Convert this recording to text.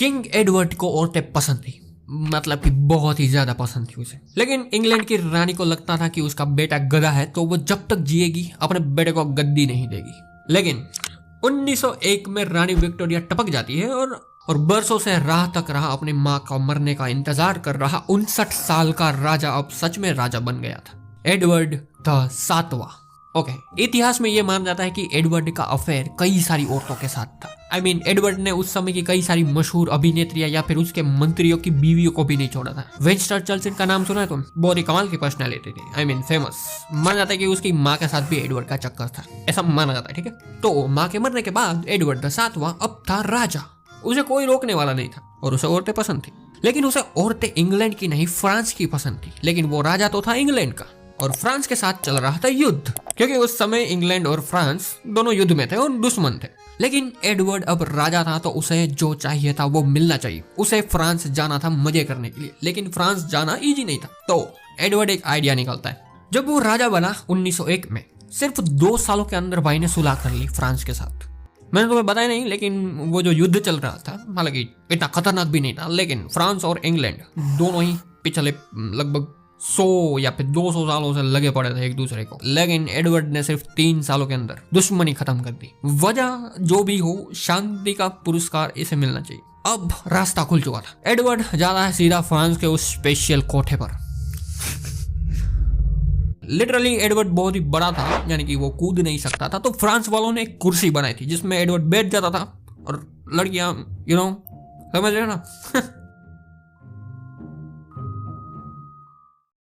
King Edward को औरतें पसंद थी, मतलब कि बहुत ही ज्यादा पसंद थी उसे। लेकिन इंग्लैंड की रानी को लगता था कि उसका बेटा गधा है, तो वो जब तक जिएगी अपने बेटे को गद्दी नहीं देगी। लेकिन 1901 में रानी विक्टोरिया टपक जाती है और बरसों से राह तक रहा अपनी माँ का मरने का इंतजार कर रहा 59 साल का राजा अब सच में राजा बन गया था, एडवर्ड द सातवां। ओके, इतिहास में यह माना जाता है कि एडवर्ड का अफेयर कई सारी औरतों के साथ था। एडवर्ड ने उस समय की कई सारी मशहूर अभिनेत्रियां या फिर उसके मंत्रियों की बीवियों को भी नहीं छोड़ा था। विंस्टन चर्चिल का नाम सुना है तुम? बहुत ही कमाल की पर्सनैलिटी थी, फेमस। माना जाता है कि उसकी माँ के साथ भी एडवर्ड का चक्कर था, ऐसा माना जाता है, ठीक है। तो माँ के मरने के बाद एडवर्ड द सातवां अब था राजा, उसे कोई रोकने वाला नहीं था और उसे औरतें पसंद थी। लेकिन उसे औरतें इंग्लैंड की नहीं फ्रांस की पसंद थी। लेकिन वो राजा तो था इंग्लैंड का और फ्रांस के साथ चल रहा था युद्ध, क्योंकि उस समय इंग्लैंड और फ्रांस दोनों युद्ध में थे और दुश्मन थे। लेकिन एडवर्ड अब राजा था तो उसे जो चाहिए था वो मिलना चाहिए। उसे फ्रांस जाना था मजे करने के लिए, लेकिन फ्रांस जाना इजी नहीं था। तो एडवर्ड एक आइडिया निकालता है। जब वो राजा बना 1901 में, सिर्फ 2 सालों के अंदर भाई ने सुलह कर ली फ्रांस के साथ। मैंने तुम्हें बताया नहीं, लेकिन वो जो युद्ध चल रहा था, हालांकि इतना खतरनाक भी नहीं था, लेकिन फ्रांस और इंग्लैंड दोनों ही पिछले लगभग 100 या फिर 200 सालों से लगे पड़े थे एक दूसरे को। लेकिन एडवर्ड ने सिर्फ 3 सालों के अंदर दुश्मनी खत्म कर दी। वजह जो भी हो, शांति का पुरस्कार इसे मिलना चाहिए। अब रास्ता खुल चुका था। एडवर्ड जाता है सीधा फ्रांस के उस स्पेशल कोठे पर। लिटरली एडवर्ड बहुत ही बड़ा था, यानी कि वो कूद नहीं सकता था, तो फ्रांस वालों ने एक कुर्सी बनाई थी जिसमें एडवर्ड बैठ जाता था और लड़कियां समझ रहे हो ना